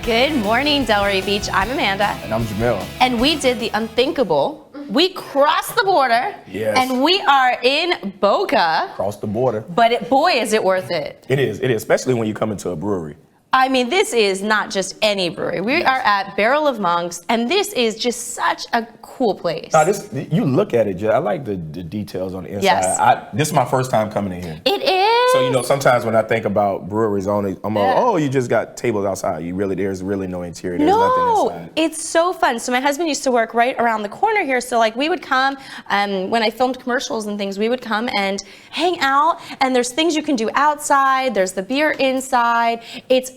Good morning, Delray Beach. I'm Amanda. And I'm Jamil. And we did the unthinkable. We crossed the border. Yes. And we are in Boca. Crossed the border. But boy, is it worth it. It is, especially when you come into a brewery. I mean, this is not just any brewery. We are at Barrel of Monks, and this is just such a cool place. Now, you look at it, I like the details on the inside. Yes. This is my first time coming in here. It is. So, sometimes when I think about breweries, I'm like, oh, you just got tables outside. There's really no interior. There's nothing inside. It's so fun. So my husband used to work right around the corner here. So we would come, when I filmed commercials and things, we would come and hang out. And there's things you can do outside. There's the beer inside.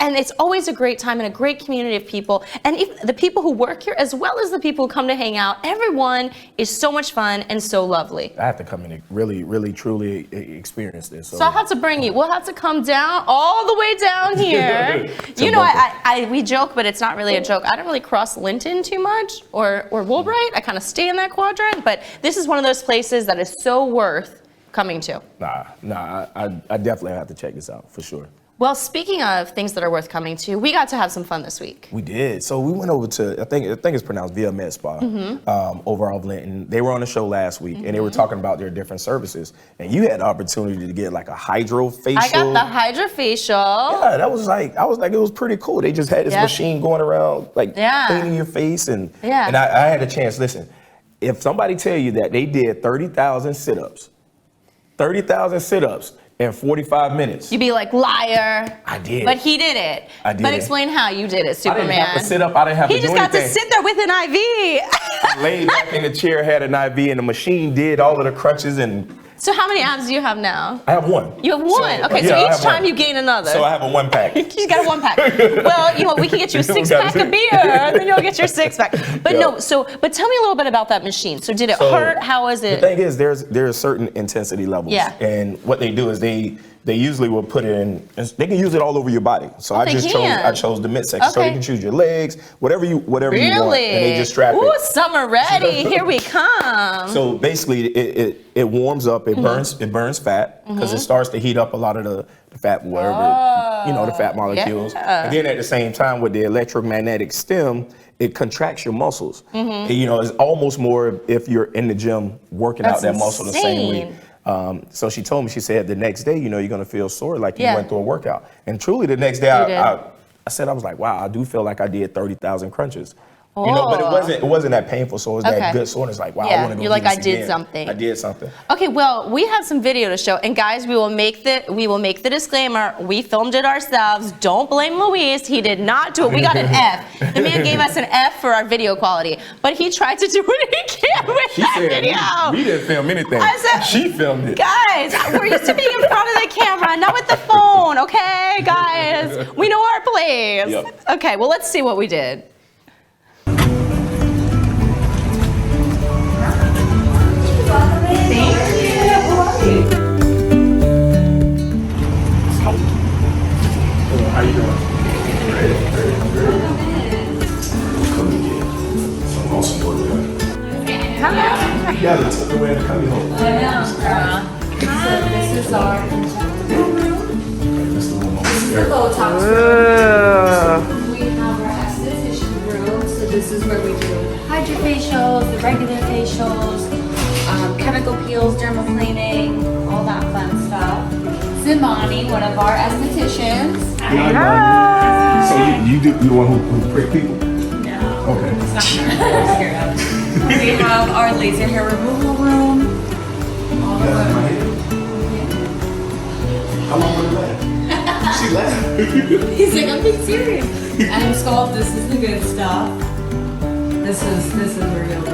And it's always a great time and a great community of people. And the people who work here, as well as the people who come to hang out, everyone is so much fun and so lovely. I have to come in and really, really, truly experience this. So I have to bring you. We'll have to come down all the way down here. We joke, but it's not really a joke. I don't really cross Linton too much or Woolbright. I kind of stay in that quadrant. But this is one of those places that is so worth coming to. I definitely have to check this out for sure. Well, speaking of things that are worth coming to, we got to have some fun this week. We did. So we went over to, I think it's pronounced Via Med Spa, over off Linton. They were on the show last week, and they were talking about their different services. And you had the opportunity to get like a hydrofacial. I got the hydrofacial. Yeah, I was like, it was pretty cool. They just had this machine going around, cleaning your face. And I had a chance, listen, if somebody tell you that they did 30,000 sit-ups, in 45 minutes. You'd be like, liar. I did. But he did it. I did. But explain how you did it, Superman. I didn't have to sit up. I didn't have to do anything. He just got to sit there with an IV. I laid back in the chair, had an IV, and the machine did all of the crunches and... So how many abs do you have now? I have one. You have one? So each time you gain another. So I have a 1-pack. You got a 1-pack. Well, we can get you a 6-pack of beer, and then you'll get your 6-pack. But but tell me a little bit about that machine. So did it hurt? How is it? The thing is, there's certain intensity levels. Yeah. And what they do is they usually will put it in, they can use it all over your body. So I chose the midsection. So you can choose your legs, whatever you want, and they just strap it. Ooh, summer ready, here we come. So basically it warms up, it burns fat, because it starts to heat up a lot of the fat, the fat molecules. Yeah. And then at the same time with the electromagnetic stem, it contracts your muscles. It's almost more if you're in the gym working out that muscle the same way. So she told me, she said the next day, you're going to feel sore like you went through a workout. And truly the next day, I was like, wow, I do feel like I did 30,000 crunches. But it wasn't that painful, so it was that good soreness. Like, wow, I want to go do this again. I did something. Okay, well, we have some video to show, and guys, we will make the disclaimer. We filmed it ourselves. Don't blame Luis. He did not do it. We got an F. The man gave us an F for our video quality, but he tried to do what he can with that video. We didn't film anything. She filmed it. Guys, we're used to being in front of the camera, not with the phone. Okay, guys, we know our place. Yep. Okay, well, let's see what we did. How you doing? Come and get some awesome work done. You gotta tuck away in the cubby hole. So this is our Botox room. We have our esthetician room. So this is where we do hydrofacials, the regular facials, chemical peels, dermaplaning, all that fun stuff. Zimani, one of our estheticians. Hi. So you the one who prick people? No. Okay. It's not scared of. We have our laser hair removal room. All the way. How long was that? She laughed. He's like, I'm being serious. And Scald, this is the good stuff. This is where you'll be.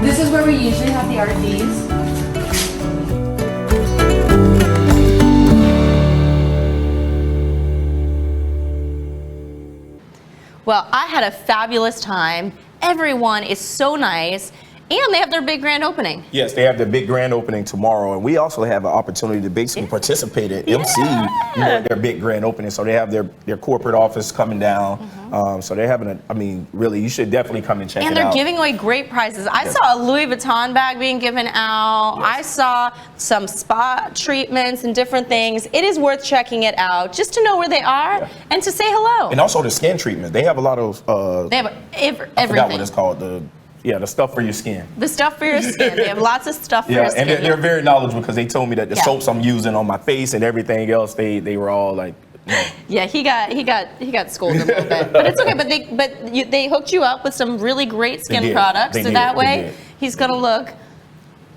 This is where we usually have the RDs. Well, I had a fabulous time. Everyone is so nice. And they have their big grand opening. Yes, they have the big grand opening tomorrow, and we also have an opportunity to basically participate at MC their big grand opening. So they have their corporate office coming down. So they're having really, you should definitely come and check it out. And they're giving away great prizes. I saw a Louis Vuitton bag being given out. I saw some spa treatments and different things. It is worth checking it out just to know where they are and to say hello. And also the skin treatment. They have a lot of. They have everything. I forgot what it's called. The stuff for your skin. The stuff for your skin. They have lots of stuff for your skin. And they're very knowledgeable because they told me that the soaps I'm using on my face and everything else, they were all like. No. Yeah, he got scolded a little bit, but it's okay. But they hooked you up with some really great skin products, so that way he's gonna look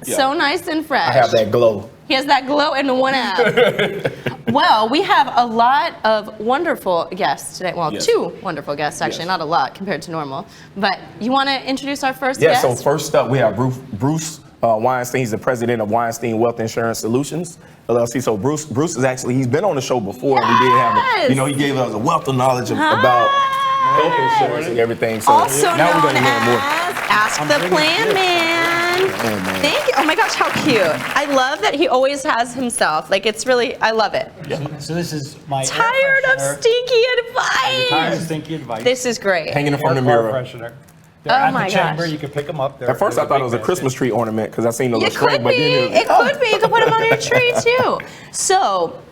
so nice and fresh. I have that glow. He has that glow in one ab. Well, we have a lot of wonderful guests today. Well, two wonderful guests, actually, not a lot compared to normal. But you want to introduce our first guest? Yeah, so first up, we have Bruce Weinstein. He's the president of Weinstein Wealth Insurance Solutions, LLC. So Bruce is actually, he's been on the show before. And we did have, he gave us a wealth of knowledge about health insurance and everything. So also now we're known going to learn more. as Ask the Plan Man. Thank you. Oh my gosh, how cute. I love that he always has himself. Like, it's really, I love it. So this is my Tired of stinky advice. Tired of stinky advice. This is great. Hanging in front of the mirror. Freshener. They're at the chamber. You can pick them up. At first I thought it was a Christmas tree ornament because I seen the little string, but then it could be. You could put them on your tree too. So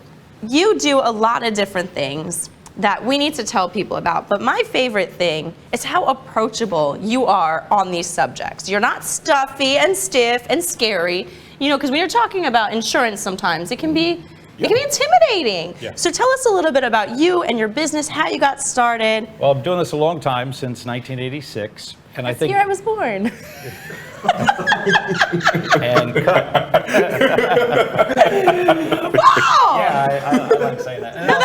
you do a lot of different things that we need to tell people about. But my favorite thing is how approachable you are on these subjects. You're not stuffy and stiff and scary, because when you're talking about insurance sometimes it can be intimidating. So tell us a little bit about you and your business, how you got started. Well, I'm doing this a long time, since 1986. And I think the year I was born. And wow! Yeah, I like saying that. No,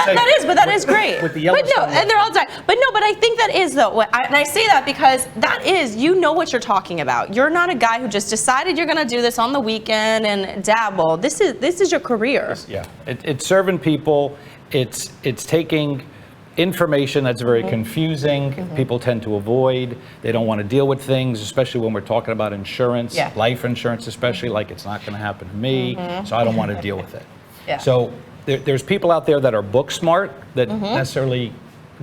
that is great. With the yellow and they're all done. But I think that is though, and I say that because that is, what you're talking about. You're not a guy who just decided you're gonna do this on the weekend and dabble. This is your career. Yeah, it's serving people. It's taking information that's very confusing. People tend to avoid. They don't want to deal with things, especially when we're talking about insurance, life insurance especially, like it's not going to happen to me, so I don't want to deal with it. So there's people out there that are book smart that necessarily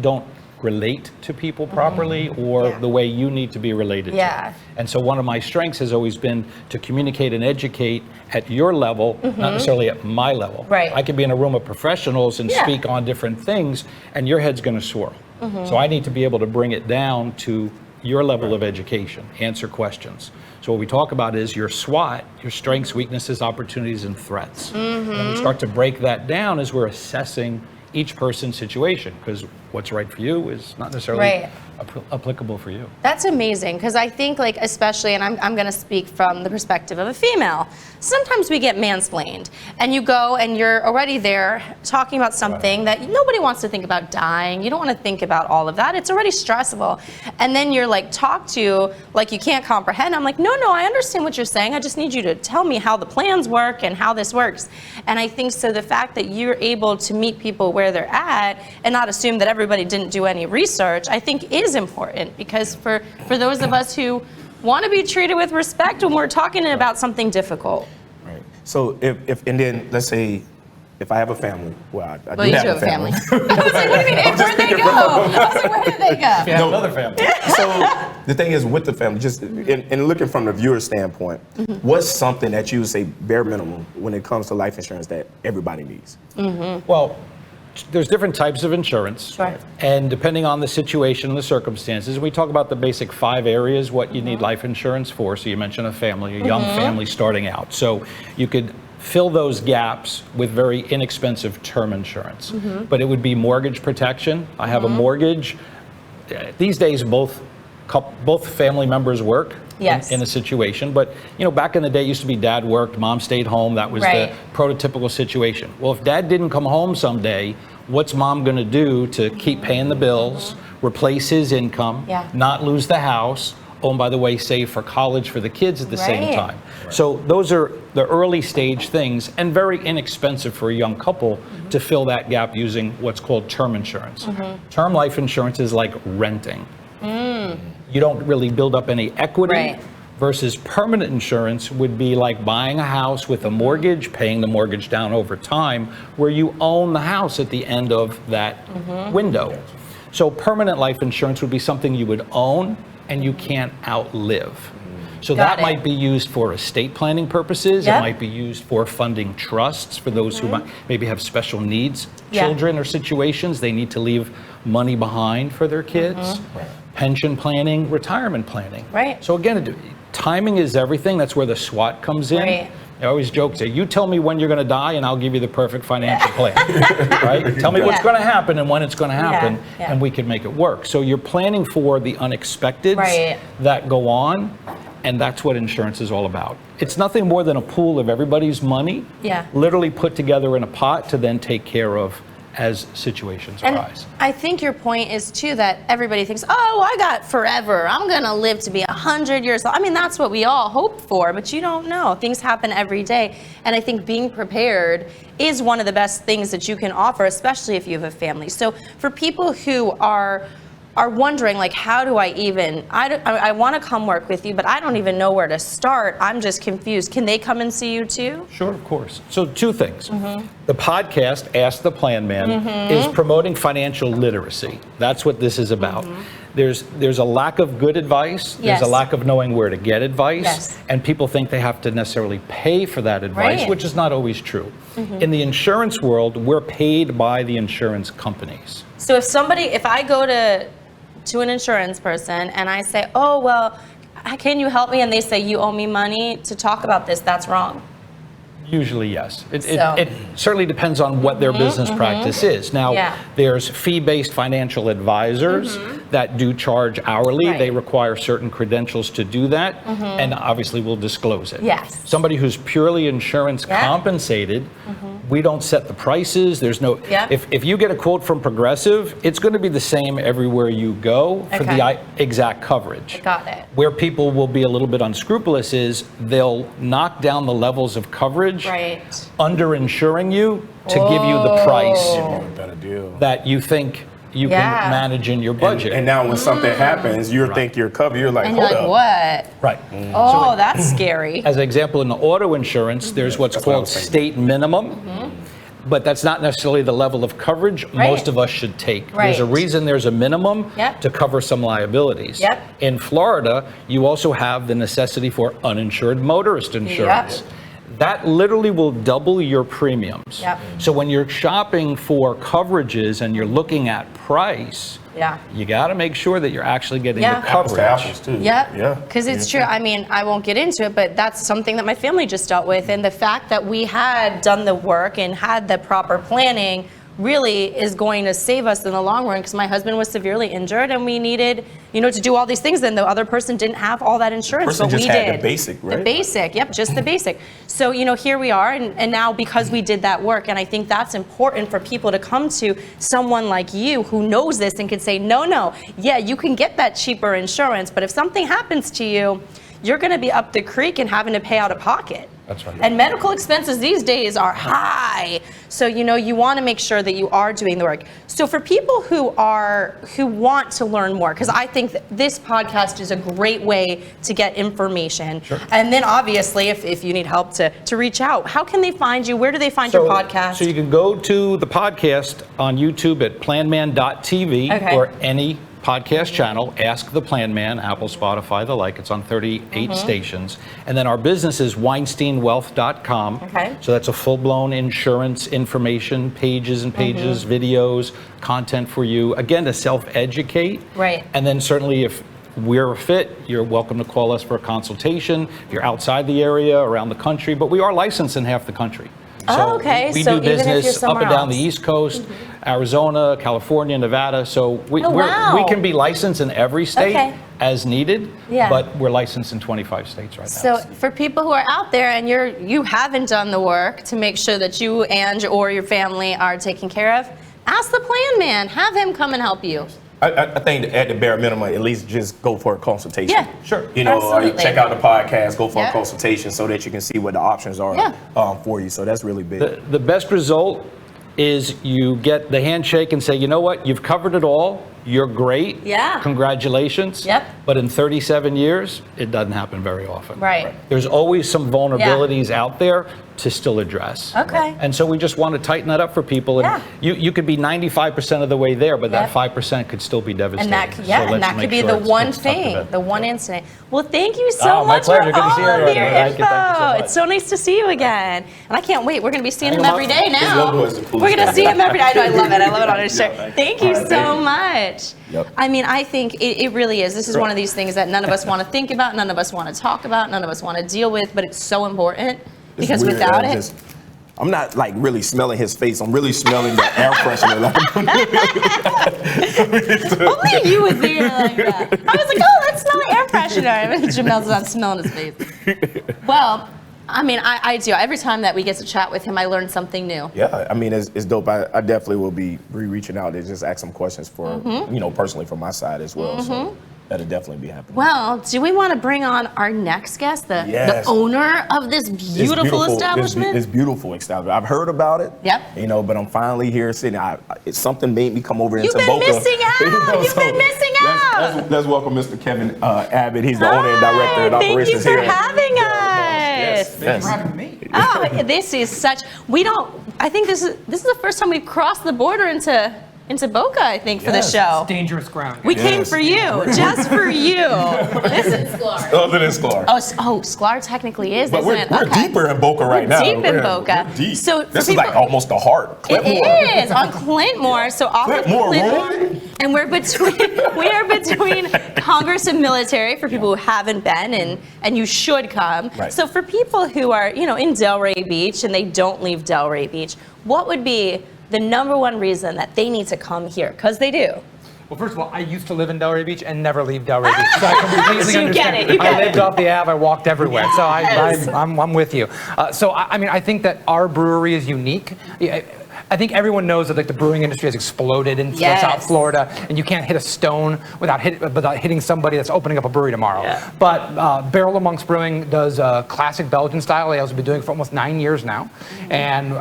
don't relate to people properly or the way you need to be related to. And so one of my strengths has always been to communicate and educate at your level, not necessarily at my level. I could be in a room of professionals and speak on different things and your head's going to swirl. So I need to be able to bring it down to your level of education, answer questions. So what we talk about is your SWOT, your strengths, weaknesses, opportunities, and threats. And we start to break that down as we're assessing each person's situation, because what's right for you is not necessarily applicable for you. That's amazing, because I think, especially, and I'm going to speak from the perspective of a female, sometimes we get mansplained, and you go and you're already there talking about something that nobody wants to think about dying. You don't want to think about all of that. It's already stressful. And then you're talked to like you can't comprehend. I'm like, no, I understand what you're saying. I just need you to tell me how the plans work and how this works. And I think so the fact that you're able to meet people where they're at and not assume that everybody didn't do any research, I think is important, because for those of us who want to be treated with respect when we're talking about something difficult. Right. So if and then let's say if I have a family, I do you have do a family. I was like, what do you mean? Where'd they go? I was like, where did they go? If you have another family. So the thing is with the family, just in looking from the viewer standpoint, what's something that you would say bare minimum when it comes to life insurance that everybody needs? Well, there's different types of insurance, and depending on the situation and the circumstances, we talk about the basic 5 areas what you need life insurance for. So you mentioned a family, a young family starting out. So you could fill those gaps with very inexpensive term insurance, but it would be mortgage protection. I have a mortgage. These days, both family members work in a situation, but back in the day, it used to be dad worked, mom stayed home. That was the prototypical situation. Well, if dad didn't come home someday, what's mom going to do to keep paying the bills, replace his income, not lose the house? Oh, and by the way, save for college for the kids at the same time. So those are the early stage things, and very inexpensive for a young couple to fill that gap using what's called term insurance. Term life insurance is like renting. You don't really build up any equity, versus permanent insurance would be like buying a house with a mortgage, paying the mortgage down over time, where you own the house at the end of that window. So permanent life insurance would be something you would own and you can't outlive. So that might be used for estate planning purposes. It might be used for funding trusts for those who might maybe have special needs, children or situations. They need to leave money behind for their kids. Pension planning, retirement planning. Right. So again, timing is everything. That's where the SWOT comes in. Right. I always joke, say, you tell me when you're going to die and I'll give you the perfect financial plan, right? Tell me what's going to happen and when it's going to happen, and we can make it work. So you're planning for the unexpecteds that go on, and that's what insurance is all about. It's nothing more than a pool of everybody's money, literally put together in a pot to then take care of as situations arise. I think your point is too that everybody thinks, oh, I got forever. I'm going to live to be 100 years old. I mean, that's what we all hope for, but you don't know. Things happen every day. And I think being prepared is one of the best things that you can offer, especially if you have a family. So for people who are wondering, like, how do I even, I want to come work with you, but I don't even know where to start. I'm just confused. Can they come and see you too? Sure, of course. So two things. The podcast, Ask the Plan Man, is promoting financial literacy. That's what this is about. There's a lack of good advice. There's a lack of knowing where to get advice. And people think they have to necessarily pay for that advice, which is not always true. In the insurance world, we're paid by the insurance companies. So if I go to an insurance person and I say, oh, well, can you help me? And they say, you owe me money to talk about this, that's wrong. Usually, yes. It certainly depends on what their business practice is. Now, there's fee-based financial advisors that do charge hourly. They require certain credentials to do that, and obviously we'll disclose it. Somebody who's purely insurance compensated, we don't set the prices. There's no, if you get a quote from Progressive, it's going to be the same everywhere you go for the exact coverage. Got it. Where people will be a little bit unscrupulous is they'll knock down the levels of coverage, under-insuring you to give you the price that you think you can manage in your budget. And now when something happens, you think you're covered. You're like, hold up. What? Right. Oh, that's scary. As an example, in the auto insurance, there's what's called state minimum. But that's not necessarily the level of coverage most of us should take. There's a reason there's a minimum to cover some liabilities. In Florida, you also have the necessity for uninsured motorist insurance. That literally will double your premiums. So when you're shopping for coverages and you're looking at price, you got to make sure that you're actually getting the coverage. Apples too. Because it's true. I mean, I won't get into it, but that's something that my family just dealt with. And the fact that we had done the work and had the proper planning really is going to save us in the long run, because my husband was severely injured and we needed, to do all these things. And the other person didn't have all that insurance, but we did. The basic, right? The basic, just the basic. So, here we are, and now because we did that work, and I think that's important for people to come to someone like you who knows this and can say, no, you can get that cheaper insurance, but if something happens to you, you're going to be up the creek and having to pay out of pocket. That's right. And medical expenses these days are high. So, you want to make sure that you are doing the work. So for people who want to learn more, because I think that this podcast is a great way to get information. And then obviously, if you need help to reach out, how can they find you? Where do they find your podcast? So you can go to the podcast on YouTube at planman.tv or any podcast channel, Ask the Plan Man, Apple, Spotify, the like. It's on 38 stations. And then our business is WeinsteinWealth.com. So that's a full-blown insurance information, pages and pages, videos, content for you, again, to self-educate. And then certainly if we're a fit, you're welcome to call us for a consultation. If you're outside the area, around the country, but we are licensed in half the country. So we do business up and down the East Coast, Arizona, California, Nevada. So we can be licensed in every state as needed, but we're licensed in 25 states right now. So for people who are out there and you haven't done the work to make sure that you or your family are taken care of, ask the Plan Man. Have him come and help you. I think at the bare minimum, at least just go for a consultation. Sure. Check out the podcast, go for a consultation so that you can see what the options are for you. So that's really big. The best result is you get the handshake and say, you know what, you've covered it all. you're great. Yeah. Congratulations. Yep. But in 37 years, it doesn't happen very often. Right. There's always some vulnerabilities out there to still address. Okay. And so we just want to tighten that up for people. And you could be 95% of the way there, but that 5% could still be devastating. And that could be the one thing, the one incident. Well, thank you so my much for pleasure. Good to see you. all of your Thank you so info. much. It's so nice to see you again. And I can't wait. We're going to be seeing him every day His now. logo is the coolest We're going to thing. see him every day. I know, I love it. I love it on his shirt. Thank you All right, so much. Yep. I mean, I think it really is. This is one of these things that none of us want to think about, none of us want to talk about, none of us want to deal with, but it's so important because weird, without man. it, I'm not like really smelling his face. I'm really smelling the air freshener. only you would think like that. I was like, oh, let's smell the air freshener. And Jamel's not smelling his face. Well, I mean, I do. Every time that we get to chat with him, I learn something new. Yeah, I mean, it's dope. I definitely will be reaching out to just ask some questions for, personally from my side as well. So that'll definitely be happening. Well, do we want to bring on our next guest, the owner of this beautiful establishment? It's beautiful establishment. I've heard about it. Yep. But I'm finally here sitting. It's something made me come over into Boca. You've been missing out. You've been missing out. Let's welcome Mr. Kevin Abbott. He's the owner and director of operations here. Thank you for having us. Yes. for having me. Oh, this is such. I think this is the first time we've crossed the border into Boca, I think, for the show. It's dangerous ground. We came for you, just for you. Other than Sklar. Oh, Sklar technically is, But isn't we're it? Okay. deeper in Boca right now. Deep in Boca. We're deep. So this is like almost the heart. It is on Clintmore. So off of Clintmore, Clintmore, and we are between Congress and military for people who haven't been, and you should come. Right. So for people who are in Delray Beach and they don't leave Delray Beach, what would be the number one reason that they need to come here? Because they do. Well, first of all, I used to live in Delray Beach and never leave Delray Beach. So I completely So you get understand. it, you get I lived it. off the Ave, I walked everywhere. So I'm with you. I think that our brewery is unique. I think everyone knows that the brewing industry has exploded in South Florida, and you can't hit a stone without hitting somebody that's opening up a brewery tomorrow. Yeah. But Barrel Amongst Brewing does classic Belgian style ales. We've been doing it for almost 9 years now, and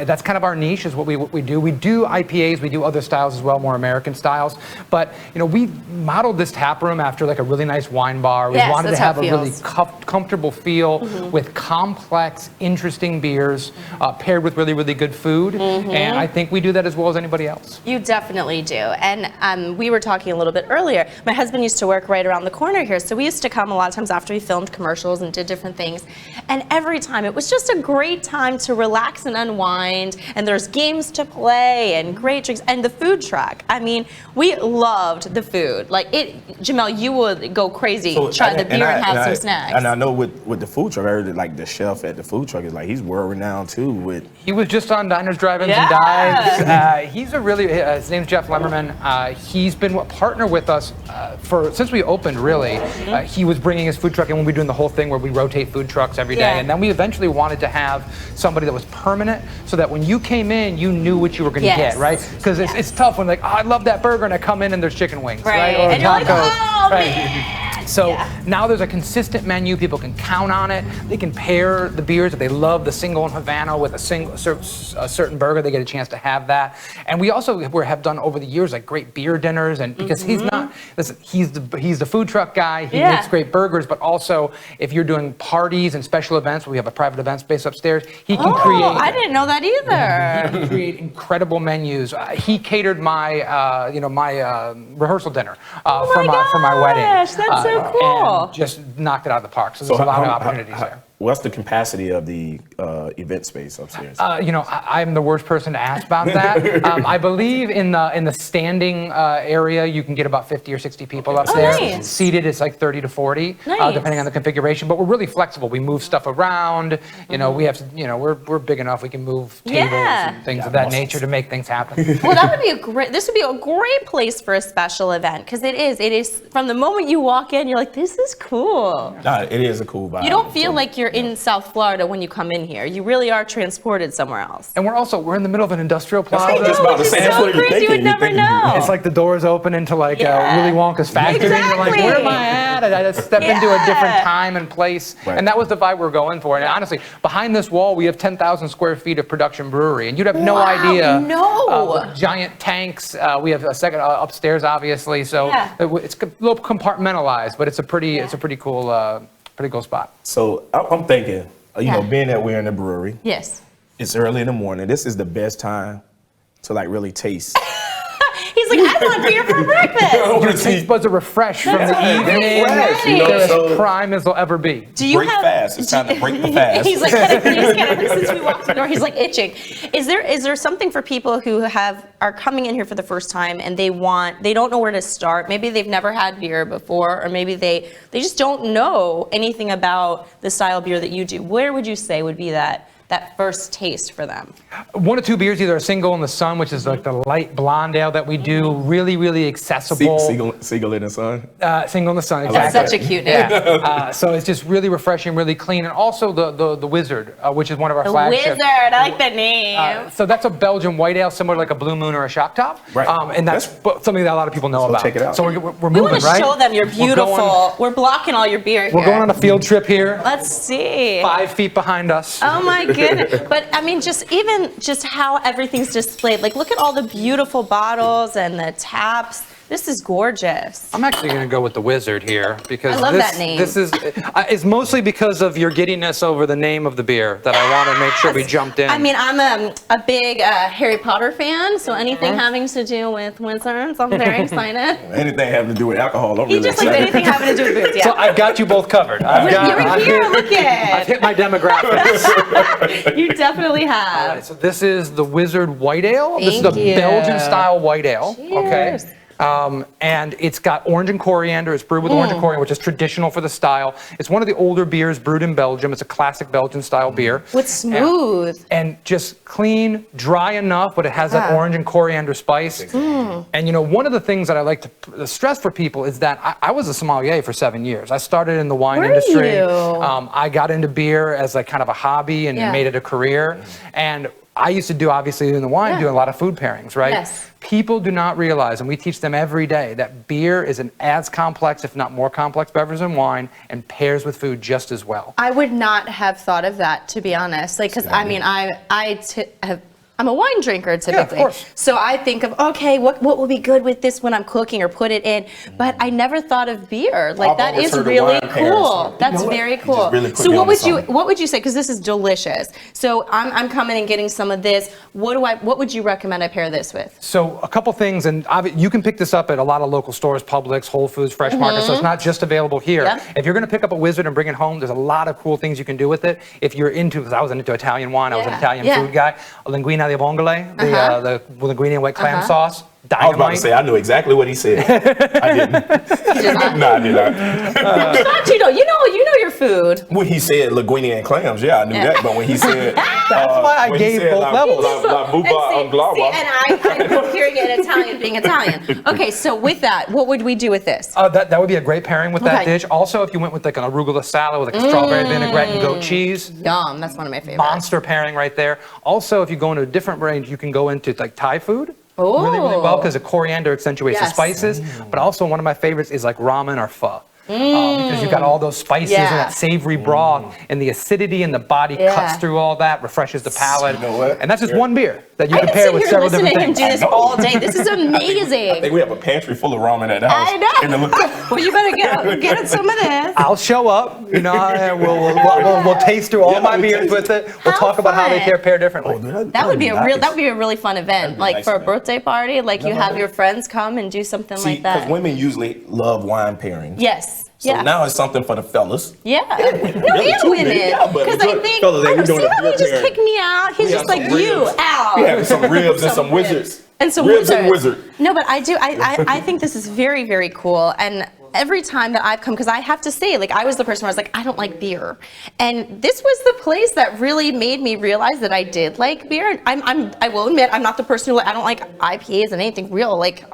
that's kind of our niche. Is what we do. We do IPAs, we do other styles as well, more American styles. But we modeled this tap room after like a really nice wine bar. We wanted to have a really comfortable feel with complex, interesting beers paired with really, really good food. And I think we do that as well as anybody else. You definitely do. And we were talking a little bit earlier. My husband used to work right around the corner here, so we used to come a lot of times after we filmed commercials and did different things. And every time it was just a great time to relax and unwind. And there's games to play and great drinks and the food truck. I mean, we loved the food. Like Jamel, you would go crazy, try the beer and have some snacks. And I know with the food truck, I heard that like the chef at the food truck is like he's world renowned too. He was just on Diners, Drive-Ins, and Dives. He's his name's Jeff Lemmerman. He's been a partner with us since we opened, really. He was bringing his food truck in when we were doing the whole thing where we rotate food trucks every day. And then we eventually wanted to have somebody that was permanent so that when you came in, you knew what you were going to get, right? Because it's tough when I love that burger, and I come in and there's chicken wings, right? Or and you're like, tacos, oh, man. So now there's a consistent menu. People can count on it. They can pair the beers if they love the single and Havana with a certain burger. They get a chance to have that. And we also have done over the years like great beer dinners. And because he's the food truck guy. He makes great burgers. But also if you're doing parties and special events, we have a private event space upstairs. He can create. I didn't know that either. He can create incredible menus. He catered my rehearsal dinner for my wedding. That's so cool. And just knocked it out of the park. So there's a lot of opportunities there. What's the capacity of the event space upstairs? I'm the worst person to ask about that. I believe in the standing area, you can get about 50 or 60 people upstairs. Nice. Seated, it's like 30 to 40, depending on the configuration. But we're really flexible. We move stuff around. We have to, we're big enough. We can move tables and things of that nature to make things happen. Well, this would be a great place for a special event because it is from the moment you walk in, you're like, this is cool. It is a cool vibe. You don't feel like you're you're in South Florida when you come in here. You really are transported somewhere else. And we're in the middle of an industrial plaza. I know, which is so crazy. You would never know. It's like the doors open into like Willy Wonka's factory. And you're like, where am I at? And I just step into a different time and place. Right. And that was the vibe we're going for. And honestly, behind this wall, we have 10,000 square feet of production brewery. And you'd have no idea. No. Giant tanks. We have a second upstairs, obviously. So it's a little compartmentalized, but it's a pretty cool spot. So I'm thinking, being that we're in the brewery. Yes. It's early in the morning. This is the best time to like really taste. He's like, I want beer for breakfast. Your taste buds are refreshed from the evening. They're as prime as they'll ever be. Do you break fast. It's time to break the fast. He's like, since we walked in the door, he's like itching. Is there something for people who are coming in here for the first time and they don't know where to start? Maybe they've never had beer before, or maybe they just don't know anything about the style of beer that you do. Where would you say would be that first taste for them? 1 or 2 beers, either a single in the sun, which is like the light blonde ale that we do, really, really accessible. Single in the sun? Single in the sun, exactly. That's such a cute name. Yeah. So it's just really refreshing, really clean. And also the Wizard, which is one of our flagships. The Wizard, I like the name. So that's a Belgian white ale, similar to like a Blue Moon or a Shock Top. Right. And that's something that a lot of people know about. Check it out. So we're moving, We want to right? show them you're beautiful. We're blocking all your beer here. We're going on a field trip here. Let's see. 5 feet behind us. Oh my goodness. But I mean, just how everything's displayed. Like, look at all the beautiful bottles and the taps. This is gorgeous. I'm actually going to go with the Wizard here because I love that name. This is it's mostly because of your giddiness over the name of the beer that I want to make sure we jumped in. I mean, I'm a big Harry Potter fan, so anything having to do with wizards, I'm very excited. Anything having to do with alcohol, I'm really Just excited. like anything having to do with booze, yeah. So I've got you both covered. You're here, look I've it. hit my demographics. You definitely have. So this is the Wizard White Ale. This is Thank the you. Belgian style white ale. Cheers. Okay. And it's got orange and coriander. It's brewed with orange and coriander, which is traditional for the style. It's one of the older beers brewed in Belgium. It's a classic Belgian style beer. What's smooth. And just clean, dry enough, but it has that orange and coriander spice. And one of the things that I like to stress for people is that I was a sommelier for 7 years. I started in the wine industry. I got into beer as like kind of a hobby and made it a career. And I used to do, obviously, in the wine, doing a lot of food pairings, right? Yes. People do not realize, and we teach them every day, that beer is an as complex, if not more complex beverage than wine, and pairs with food just as well. I would not have thought of that, to be honest. Like, because I mean, I'm a wine drinker typically. Yeah, of course. So I think of, okay, what will be good with this when I'm cooking or put it in? But I never thought of beer. Like, I've that always is heard of really wine pairs. cool. That's very cool. really put So me what onto would you something. what would you say? Because this is delicious. So I'm coming and getting some of this. What would you recommend I pair this with? So a couple things, and you can pick this up at a lot of local stores, Publix, Whole Foods, Fresh Market, so it's not just available here. Yeah. If you're going to pick up a Wizard and bring it home, there's a lot of cool things you can do with it. If you're into, because I was into Italian wine, I was an Italian food guy, a linguine di vongole, the linguine and white clam sauce. Dynamite. I was about to say, I knew exactly what he said. I didn't. No, I did not. I thought you know your food. When he said linguine and clams, yeah, I knew that. But when he said, That's why I gave both levels. La buba anglava. And I'm hearing it in Italian, being Italian. Okay, so with that, what would we do with this? That would be a great pairing with that Okay. dish. Also, if you went with like an arugula salad with like a strawberry vinaigrette and goat cheese, Yum, that's one of my favorites. monster pairing right there. Also, if you go into a different range, you can go into like Thai food. Really, really well because the coriander accentuates the Yes. spices. But also one of my favorites is like ramen or pho. Because you've got all those spices and that savory broth, and the acidity in the body cuts through all that, refreshes the palate. You know what? And that's just one beer that you I can can pair sit with here several listening different to him things. do this all day. This is amazing. I think we have a pantry full of ramen at the house. I know. Well, you better get some of this. I'll show up, and we'll taste through all my beers with it. We'll How talk about how they fun. pair differently. That would be a really fun event, like nice for a event. birthday party. Like you have your friends come and do something See, like that. because women usually love wine pairings. Yes. So now it's something for the fellas. Yeah. No, really and too, women. yeah, but Because I think, fellas, they see doing a how he beer just pairing. kicked me out? He's We just have like, some you, ribs. out. We have some ribs and some ribs. wizards. And some ribs wizards. and wizard. No, but I think this is very, very cool. And every time that I've come, because I have to say, like, I was the person where I was like, I don't like beer. And this was the place that really made me realize that I did like beer. I will admit, I'm not the person who, I don't like IPAs and anything real. Like,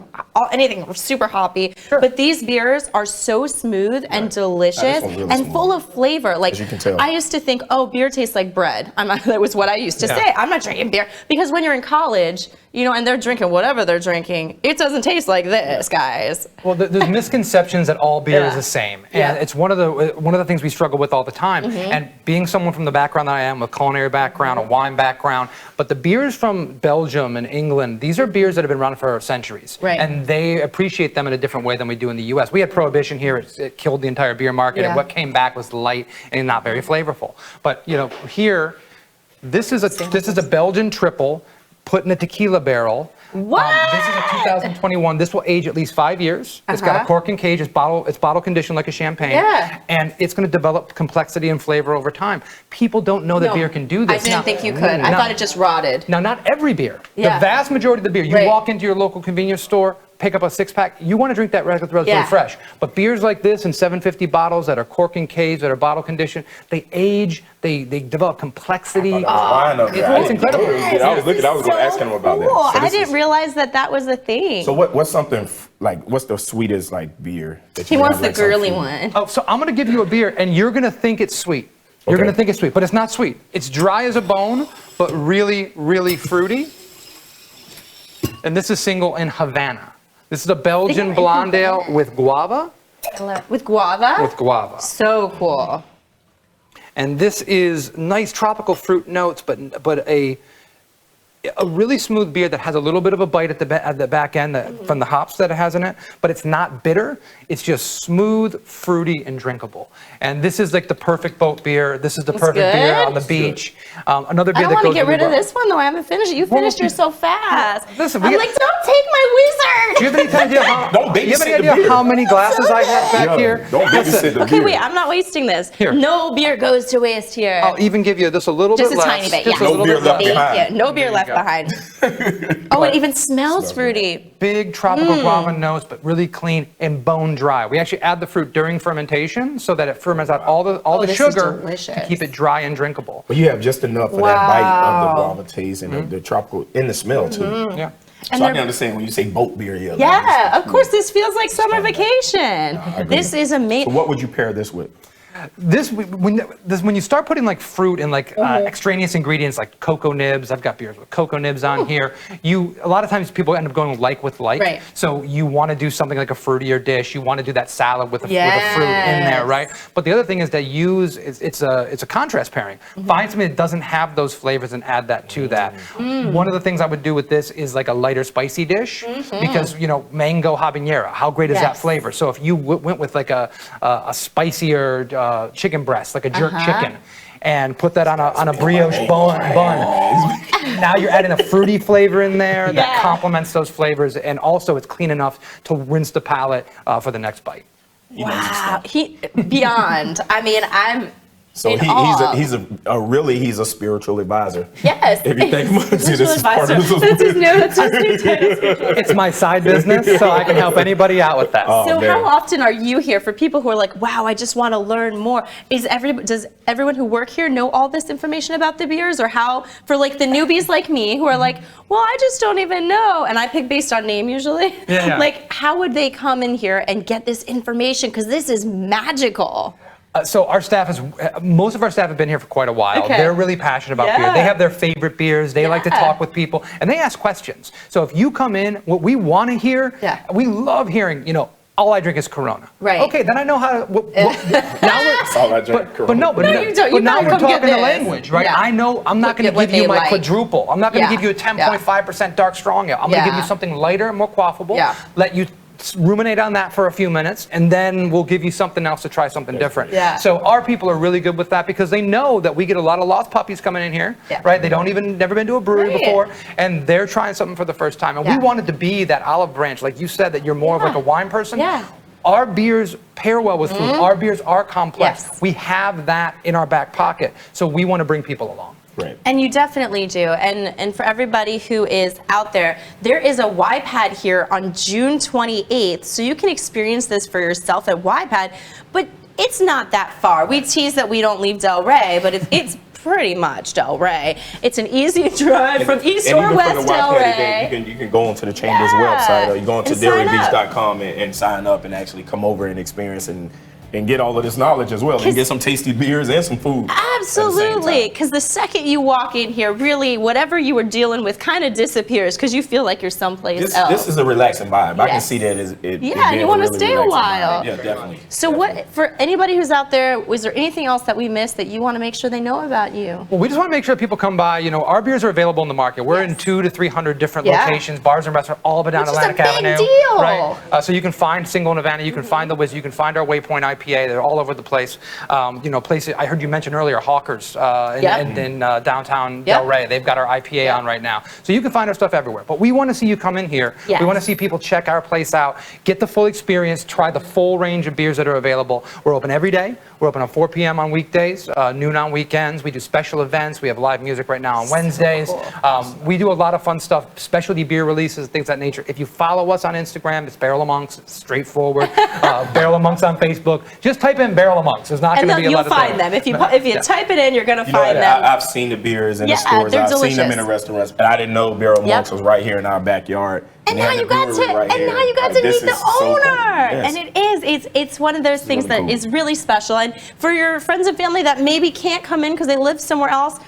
anything super hoppy. But these beers are so smooth and delicious really and smooth. full of flavor. Like, As you can tell. I used to think, oh, beer tastes like bread. That was what I used to say. I'm not drinking beer. Because when you're in college, you know, and they're drinking whatever they're drinking, it doesn't taste like this, guys. Well, there's misconceptions that all beer is the same, and it's one of the things we struggle with all the time. And being someone from the background that I am, a culinary background, a wine background, but the beers from Belgium and England, these are beers that have been around for centuries, and they appreciate them in a different way than we do in the U.S. We had Prohibition here; it killed the entire beer market, and what came back was light and not very flavorful. But you know, here, this is a Belgian triple put in a tequila barrel. What? This is a 2021. This will age at least 5 years. It's got a cork and cage. It's bottle conditioned like a champagne. And it's going to develop complexity and flavor over time. People don't know that beer can do this. I didn't think you could. I thought it just rotted. Now, not every beer. The vast majority of the beer. You walk into your local convenience store, pick up a 6-pack, you want to drink that relatively fresh. But beers like this in 750 bottles that are cork and cage, that are bottle conditioned, they age, they develop complexity. It's incredible. I was going to ask him about that. So I didn't realize that was a thing. So what's something like, what's the sweetest like beer that you He wants have, the like, some girly food? one. Oh, so I'm going to give you a beer, and you're going to think it's sweet. You're going to think it's sweet, but it's not sweet. It's dry as a bone, but really, really fruity. And this is single in Havana. This is a Belgian blonde ale with guava. With guava? With guava. So cool. And this is nice tropical fruit notes, but a really smooth beer that has a little bit of a bite at the back end from the hops that it has in it, but it's not bitter. It's just smooth, fruity, and drinkable. And this is like the perfect boat beer. This is the perfect beer on the beach. Another beer I don't want to get rid of this one though. I haven't finished it. You finished yours so fast. Listen, I'm like, don't take my wizard. Do you have any idea how? Don't Do you have any babysit the idea beer. how many glasses I have back here? Don't babysit the Okay, beer. wait, I'm not wasting this. Here. No beer goes to waste here. I'll even give you this a little Just bit a less. tiny bit, Just yeah. a No little beer bit left less. behind. No beer left behind. Oh, it even smells fruity. Big tropical guava notes, but really clean and bone dry. We actually add the fruit during fermentation so that it ferments out all the this is sugar delicious. to keep it dry and drinkable. But you have just enough of that bite of the guava taste and the tropical in the smell too. Yeah. So I can understand when you say boat beer. Yeah, of course, this feels like summer vacation. This is So amazing. what would you pair this with? When you start putting like fruit and like extraneous ingredients like cocoa nibs, I've got beers with cocoa nibs on here. A lot of times people end up going like with like. Right. So you want to do something like a fruitier dish. You want to do that salad with a fruit in there, right? But the other thing is that it's a contrast pairing. Find something that doesn't have those flavors and add that to that. One of the things I would do with this is like a lighter spicy dish because mango habanero. How great is that flavor? So if you went with like a spicier chicken breast, like a jerk chicken, and put that on a brioche bun. Now you're adding a fruity flavor in there that complements those flavors, and also it's clean enough to rinse the palate for the next bite. Wow, beyond. I mean, I'm. So he's a spiritual advisor. Yes. If you think about it, this Spiritual is part of advisor. this. That's his new title. It's my side business, so I can help anybody out with that. So man. how often are you here for people who are like, wow, I just want to learn more? Does everyone who work here know all this information about the beers? Or how, for like the newbies like me who are like, well, I just don't even know. And I pick based on name usually. Yeah. Like, how would they come in here and get this information? Because this is magical. So most of our staff have been here for quite a while. Okay. They're really passionate about beer. They have their favorite beers. They like to talk with people, and they ask questions. So if you come in, what we want to hear, we love hearing, all I drink is Corona. Right. Okay, then I know how to. That's all I drink. But now you we're come get talking the this. language, right? Yeah. I know I'm not going to What give you they my like. quadruple. I'm not going to give you a 10.5% dark strong ale. I'm going to give you something lighter, more quaffable. Yeah. Let you ruminate on that for a few minutes, and then we'll give you something else to try something different. Yeah. So our people are really good with that because they know that we get a lot of lost puppies coming in here, right? They never been to a brewery before, and they're trying something for the first time. And we wanted to be that olive branch, like you said, that you're more of like a wine person. Yeah. Our beers pair well with food. Our beers are complex. Yes. We have that in our back pocket, so we want to bring people along. Right. And you definitely do. And for everybody who is out there is a YPAD here on June 28th, so you can experience this for yourself at YPAD, but it's not that far. We tease that we don't leave Delray, but it's pretty much Delray. It's an easy drive from east And or even west for the White Patty Delray. Day, you can go onto the Chamber's Yeah. website, or you go onto And sign up. DelrayBeach.com and sign up and actually come over and experience and get all of this knowledge as well, and get some tasty beers and some food. Absolutely, because the second you walk in here, really, whatever you were dealing with kind of disappears because you feel like you're someplace else. This is a relaxing vibe. I can Yes. see that as it. Yeah, and you want to stay a while. Yeah, definitely. So what, for anybody who's out there, was there anything else that we missed that you want to make sure they know about you? Well, we just want to make sure people come by. You know, our beers are available in the market. We're in 200 to 300 different Yeah. locations, bars and restaurants, all up and down Which is a Atlantic big Avenue. deal. Right. So you can find Single and Havana, you can find the Wiz, you can find our Waypoint IPA. They're all over the place. You know, places I heard you mention earlier, Hawkers in downtown Delray. They've got our IPA on right now. So you can find our stuff everywhere. But we want to see you come in here. Yes. We want to see people check our place out, get the full experience, try the full range of beers that are available. We're open every day. We're open at 4 p.m. on weekdays, noon on weekends. We do special events. We have live music right now on Wednesdays. We do a lot of fun stuff, specialty beer releases, things of that nature. If you follow us on Instagram, it's Barrel of Monks. It's straightforward. Barrel of Monks on Facebook. Just type in Barrel of Monks. There's not going to be a You'll lot of find them. If you type it in, you're going to You know, find them. I've seen the beers in the Yeah, stores. they're I've seen them in delicious. the restaurants, but I didn't know Barrel Monks was right here in our backyard. And they now had you the got brewery to, right and here. now you got Like, to this meet the is so cool. owner, Yes. and it's one of those things really that cool. is really special. And for your friends and family that maybe can't come in because they live somewhere else,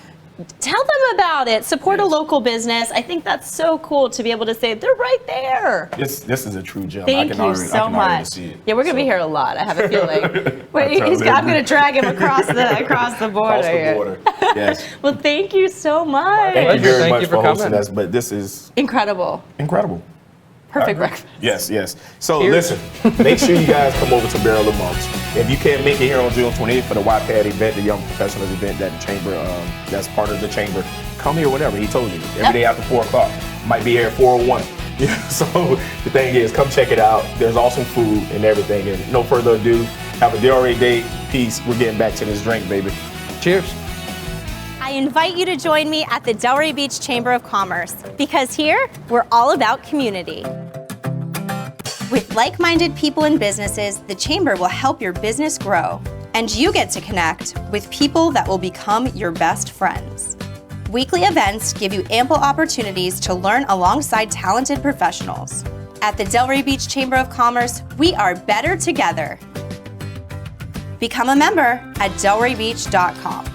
tell them about it. Support a local business. I think that's so cool to be able to say they're right there. This is a true gem. Thank you so much. See it. Yeah, we're gonna be here a lot. I have a feeling. Wait, I'm I'm gonna drag him across the border. Across the here. border. Yes. Well, thank you so much. Thank you very Thank much you for for hosting coming. us, but this is Incredible. incredible. Perfect breakfast. Yes. So Cheers. listen, make sure you guys come over to Barrel of Monks. If you can't make it here on June 28th for the White Patty event, the Young Professionals event that the Chamber, that's part of the Chamber, come here whenever. He told you. Every day after 4 o'clock. Might be here at 4:01. Yeah, so the thing is, come check it out. There's awesome food and everything. And no further ado, have a Delray day. Peace. We're getting back to this drink, baby. Cheers. I invite you to join me at the Delray Beach Chamber of Commerce, because here we're all about community. With like-minded people and businesses, the Chamber will help your business grow, and you get to connect with people that will become your best friends. Weekly events give you ample opportunities to learn alongside talented professionals. At the Delray Beach Chamber of Commerce, we are better together. Become a member at delraybeach.com.